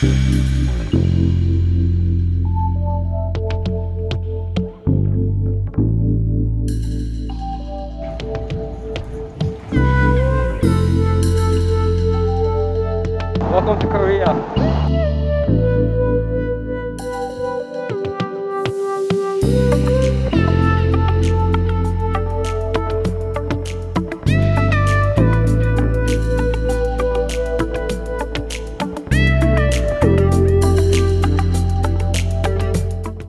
Welcome to Korea.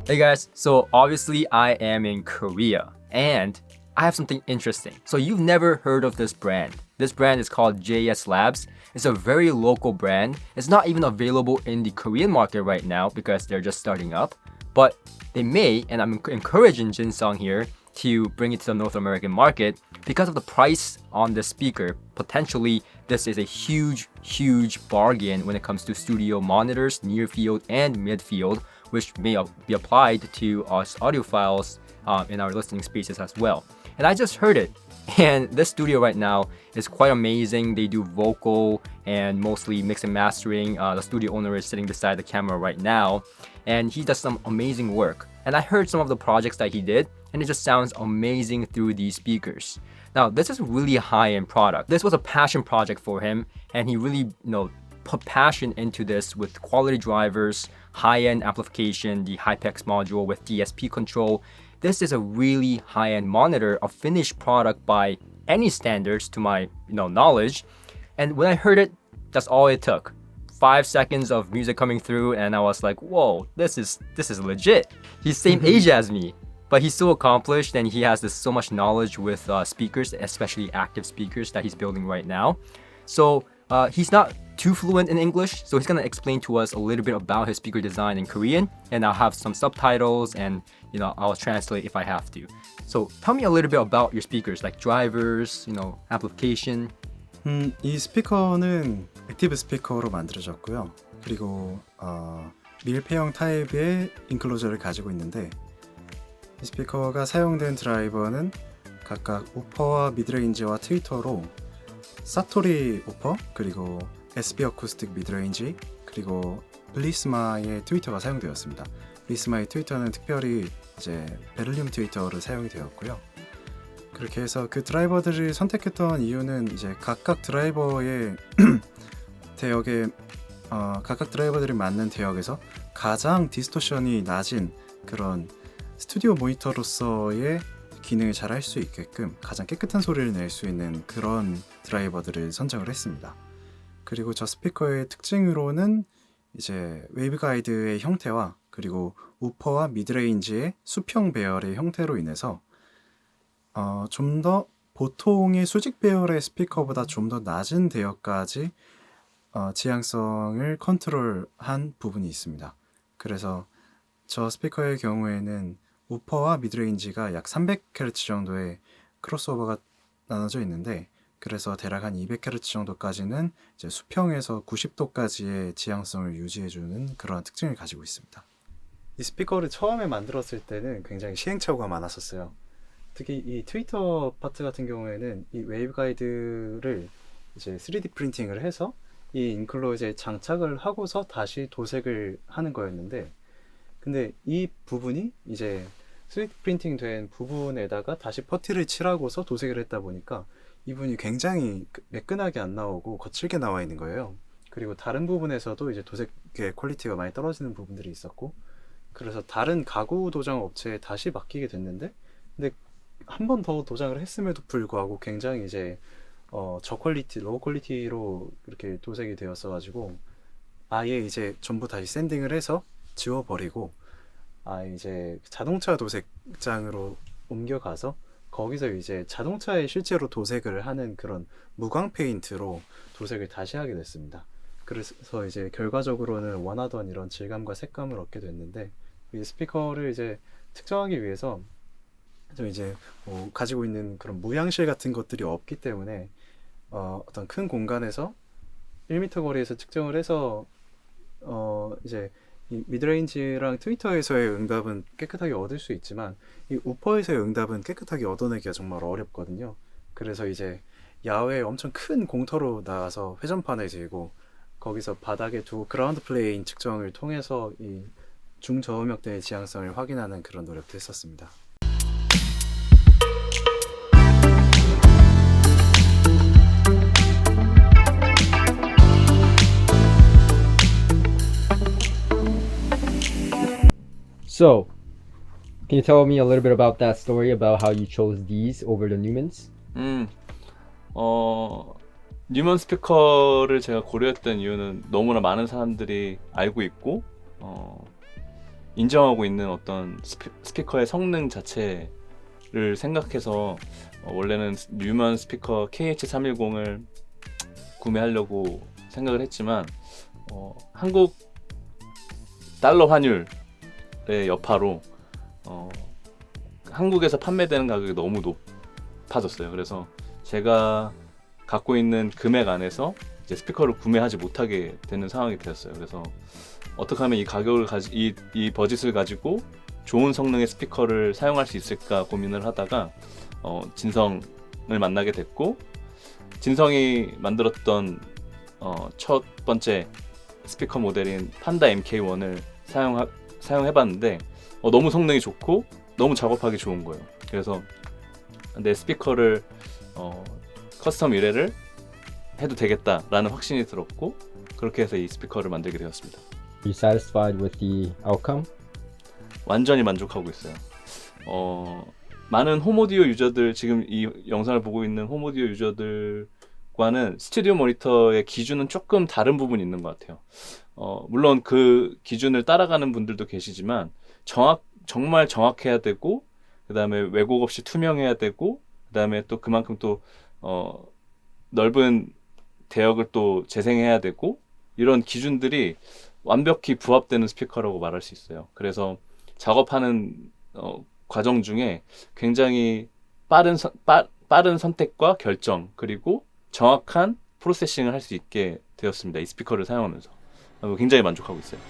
Hey guys, so obviously I am in Korea and I have something interesting. So you've never heard of this brand. This brand is called JS Labs. It's a very local brand. It's not even available in the Korean market right now because they're just starting up. But they may, and I'm encouraging Jinsung here to bring it to the North American market because of the price on the speaker. Potentially, this is a huge bargain when it comes to studio monitors, near field and mid field, which may be applied to us audiophiles in our listening spaces as well. And I just heard it. And this studio right now is quite amazing. They do vocal and mostly mix and mastering. The studio owner is sitting beside the camera right now, and he does some amazing work. And I heard some of the projects that he did, and it just sounds amazing through these speakers. Now, this is really a high-end product. This was a passion project for him, and he really, put passion into this with quality drivers, high-end amplification, the HyperX module with DSP control. This is a really high-end monitor, a finished product by any standards to my knowledge. And when I heard it, that's all it took. 5 seconds of music coming through and I was like, whoa, this is legit. He's same age as me, but he's so accomplished and he has so much knowledge with speakers, especially active speakers that he's building right now. So he's not too fluent in English, so he's gonna explain to us a little bit about his speaker design in Korean, and I'll have some subtitles and I'll translate if I have to. So tell me a little bit about your speakers, like drivers, amplification. 이 스피커는 액티브 스피커로 만들어졌고요. 그리고 밀폐형 타입의 인클로저를 가지고 있는데, 이 스피커가 사용된 드라이버는 각각 우퍼와 미드레인지와 트위터로 사토리 우퍼, 그리고 SB 어쿠스틱 미드레인지, 그리고 블리스마의 트위터가 사용되었습니다. 블리스마의 트위터는 특별히 이제 베를륨 트위터를 사용이 되었고요. 그렇게 해서 그 드라이버들을 선택했던 이유는 이제 각각 드라이버의 대역에 각각 드라이버들이 맞는 대역에서 가장 디스토션이 낮은 그런 스튜디오 모니터로서의 기능을 잘 할 수 있게끔 가장 깨끗한 소리를 낼 수 있는 그런 드라이버들을 선정을 했습니다. 그리고 저 스피커의 특징으로는 이제 웨이브 가이드의 형태와 그리고 우퍼와 미드레인지의 수평 배열의 형태로 인해서 좀 더 보통의 수직 배열의 스피커보다 좀 더 낮은 대역까지 지향성을 컨트롤한 부분이 있습니다. 그래서 저 스피커의 경우에는 우퍼와 미드레인지가 약 300Hz 정도의 크로스오버가 나눠져 있는데, 그래서 대략 한 200Hz 정도까지는 이제 수평에서 90도까지의 지향성을 유지해주는 그런 특징을 가지고 있습니다. 이 스피커를 처음에 만들었을 때는 굉장히 시행착오가 많았었어요. 특히 이 트위터 파트 같은 경우에는 이 웨이브 가이드를 이제 3D 프린팅을 해서 이 인클로저에 장착을 하고서 다시 도색을 하는 거였는데, 근데 이 부분이 이제 3D 프린팅 된 부분에다가 다시 퍼티를 칠하고서 도색을 했다 보니까 이 부분이 굉장히 매끈하게 안 나오고 거칠게 나와 있는 거예요. 그리고 다른 부분에서도 이제 도색의 퀄리티가 많이 떨어지는 부분들이 있었고, 그래서 다른 가구 도장 업체에 다시 맡기게 됐는데, 근데 한 번 더 도장을 했음에도 불구하고 굉장히 이제 저퀄리티, 로우 퀄리티로 이렇게 도색이 되었어가지고 아예 이제 전부 다시 샌딩을 해서 지워버리고 이제 자동차 도색장으로 옮겨가서 거기서 이제 자동차에 실제로 도색을 하는 그런 무광 페인트로 도색을 다시 하게 됐습니다. 그래서 이제 결과적으로는 원하던 이런 질감과 색감을 얻게 됐는데, 이 스피커를 이제 특정하기 위해서 좀 이제 가지고 있는 그런 무향실 같은 것들이 없기 때문에 어떤 큰 공간에서 1m 거리에서 측정을 해서 이제 이 미드레인지랑 트위터에서의 응답은 깨끗하게 얻을 수 있지만 이 우퍼에서의 응답은 깨끗하게 얻어내기가 정말 어렵거든요. 그래서 이제 야외에 엄청 큰 공터로 나가서 회전판을 들고 거기서 바닥에 두고 그라운드 플레인 측정을 통해서 이 중저음역대의 지향성을 확인하는 그런 노력도 했었습니다. So, can you tell me a little bit about that story about how you chose these over the Newmans? 뉴먼 스피커를 제가 고려했던 이유는 너무나 많은 사람들이 알고 있고 인정하고 있는 어떤 스피커의 성능 자체를 생각해서 원래는 뉴먼 스피커 KH310을 구매하려고 생각을 했지만 한국 달러 환율의 여파로 한국에서 판매되는 가격이 너무 높아졌어요. 그래서 제가 갖고 있는 금액 안에서 이제 스피커를 구매하지 못하게 되는 상황이 되었어요. 그래서 어떻게 하면 이 가격을 이 버짓을 가지고 좋은 성능의 스피커를 사용할 수 있을까 고민을 하다가 진성을 만나게 됐고, 진성이 만들었던 첫 번째 스피커 모델인 판다 MK1을 사용해봤는데 너무 성능이 좋고 너무 작업하기 좋은 거예요. 그래서 내 스피커를 커스텀 의뢰를 해도 되겠다라는 확신이 들었고, 그렇게 해서 이 스피커를 만들게 되었습니다. Are you satisfied with the outcome? 완전히 만족하고 있어요. 많은 홈오디오 유저들, 지금 이 영상을 보고 있는 홈오디오 유저들과는 스튜디오 모니터의 기준은 조금 다른 부분이 있는 것 같아요. 물론 그 기준을 따라가는 분들도 계시지만 정말 정확해야 되고, 그 다음에 왜곡 없이 투명해야 되고, 그 다음에 또 그만큼 또 넓은 대역을 또 재생해야 되고, 이런 기준들이 완벽히 부합되는 스피커라고 말할 수 있어요. 그래서 작업하는 과정 중에 굉장히 빠른 선택과 결정, 그리고 정확한 프로세싱을 할 수 있게 되었습니다. 이 스피커를 사용하면서 굉장히 만족하고 있어요.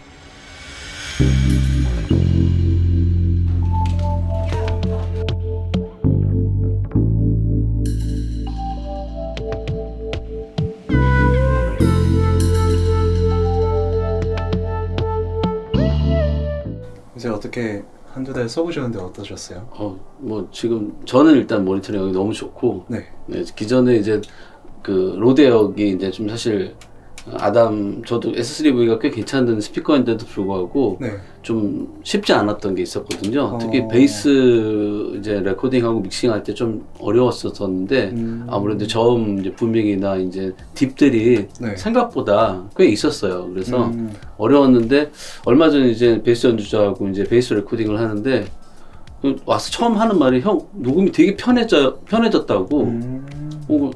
이제 어떻게 한두 달 써보셨는데 어떠셨어요? 뭐 지금 저는 일단 모니터링이 너무 좋고, 네. 네, 기존에 이제 그 로데역이 이제 좀 사실 저도 S3V가 꽤 괜찮은 스피커인데도 불구하고 네. 좀 쉽지 않았던 게 있었거든요. 특히 베이스 이제 레코딩하고 믹싱할 때 좀 어려웠었는데 아무래도 저음 이제 부밍이나 이제 딥들이 네. 생각보다 꽤 있었어요. 그래서 어려웠는데 얼마 전에 이제 베이스 연주자하고 이제 베이스 레코딩을 하는데 와서 처음 하는 말이 형 녹음이 되게 편해졌다고.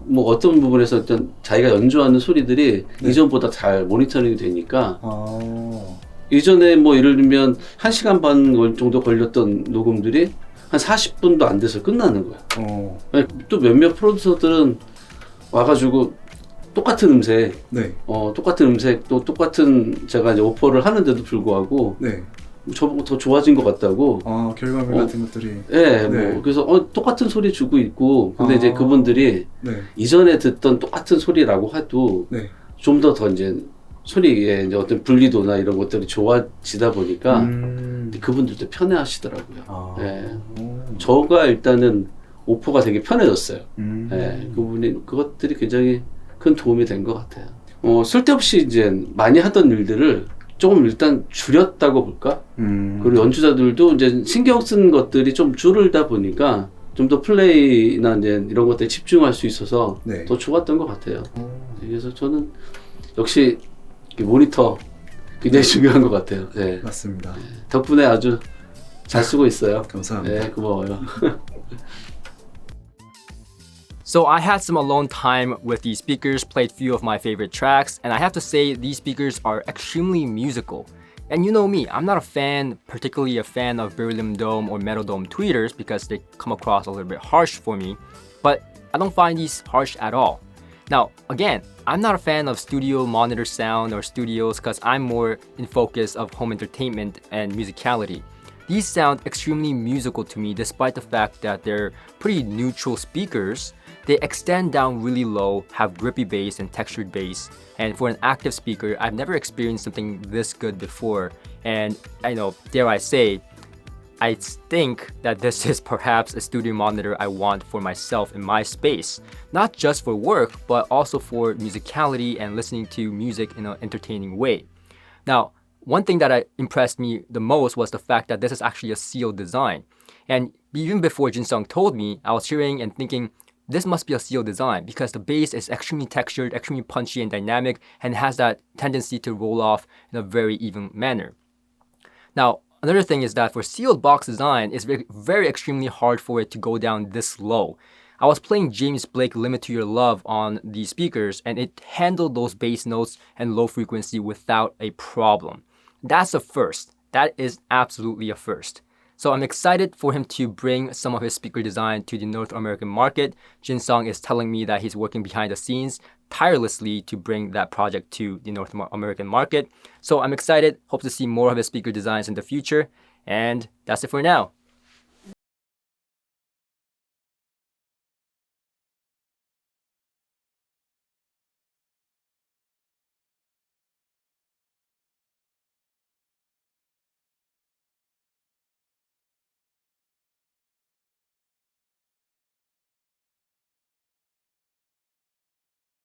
뭐 어떤 부분에서 일단 자기가 연주하는 소리들이 네. 이전보다 잘 모니터링이 되니까 이전에 뭐 예를 들면 1시간 반 정도 걸렸던 녹음들이 한 40분도 안 돼서 끝나는 거야. 또 몇몇 프로듀서들은 와가지고 똑같은 음색, 네. 똑같은 음색 또 똑같은 제가 이제 오퍼를 하는데도 불구하고 네. 저보고 더 좋아진 것 같다고. 결과물 같은 것들이. 네, 네. 뭐 그래서 똑같은 소리 주고 있고, 근데 이제 그분들이 네. 이전에 듣던 똑같은 소리라고 해도 네. 좀 더 이제 소리의 이제 어떤 분리도나 이런 것들이 좋아지다 보니까 그분들도 편해하시더라고요. 네. 저가 일단은 오퍼가 되게 편해졌어요. 네, 그것들이 굉장히 큰 도움이 된 것 같아요. 쓸데없이 이제 많이 하던 일들을 조금 일단 줄였다고 볼까? 그리고 연주자들도 이제 신경 쓴 것들이 좀 줄다 보니까 좀 더 플레이나 이제 이런 것들에 집중할 수 있어서 네. 더 좋았던 것 같아요. 그래서 저는 역시 모니터 굉장히 중요한 것 같아요. 네. 맞습니다. 덕분에 아주 잘 쓰고 있어요. 감사합니다. 네, 고마워요. So I had some alone time with these speakers, played few of my favorite tracks, and I have to say these speakers are extremely musical. And you know me, I'm not particularly a fan of Beryllium Dome or Metal Dome tweeters because they come across a little bit harsh for me, but I don't find these harsh at all. Now, again, I'm not a fan of studio monitor sound or studios because I'm more in focus of home entertainment and musicality. These sound extremely musical to me despite the fact that they're pretty neutral speakers. They extend down really low, have grippy bass and textured bass. And for an active speaker, I've never experienced something this good before. And I know, dare I say, I think that this is perhaps a studio monitor I want for myself in my space. Not just for work, but also for musicality and listening to music in an entertaining way. Now, one thing that impressed me the most was the fact that this is actually a sealed design. And even before Jin Sung told me, I was hearing and thinking, this must be a sealed design because the bass is extremely textured, extremely punchy and dynamic, and has that tendency to roll off in a very even manner. Now, another thing is that for sealed box design, it's very extremely hard for it to go down this low. I was playing James Blake Limit to Your Love on the speakers, and it handled those bass notes and low frequency without a problem. That's a first. That is absolutely a first. So I'm excited for him to bring some of his speaker design to the North American market. Jin Sung is telling me that he's working behind the scenes tirelessly to bring that project to the North American market. So I'm excited, hope to see more of his speaker designs in the future. And that's it for now.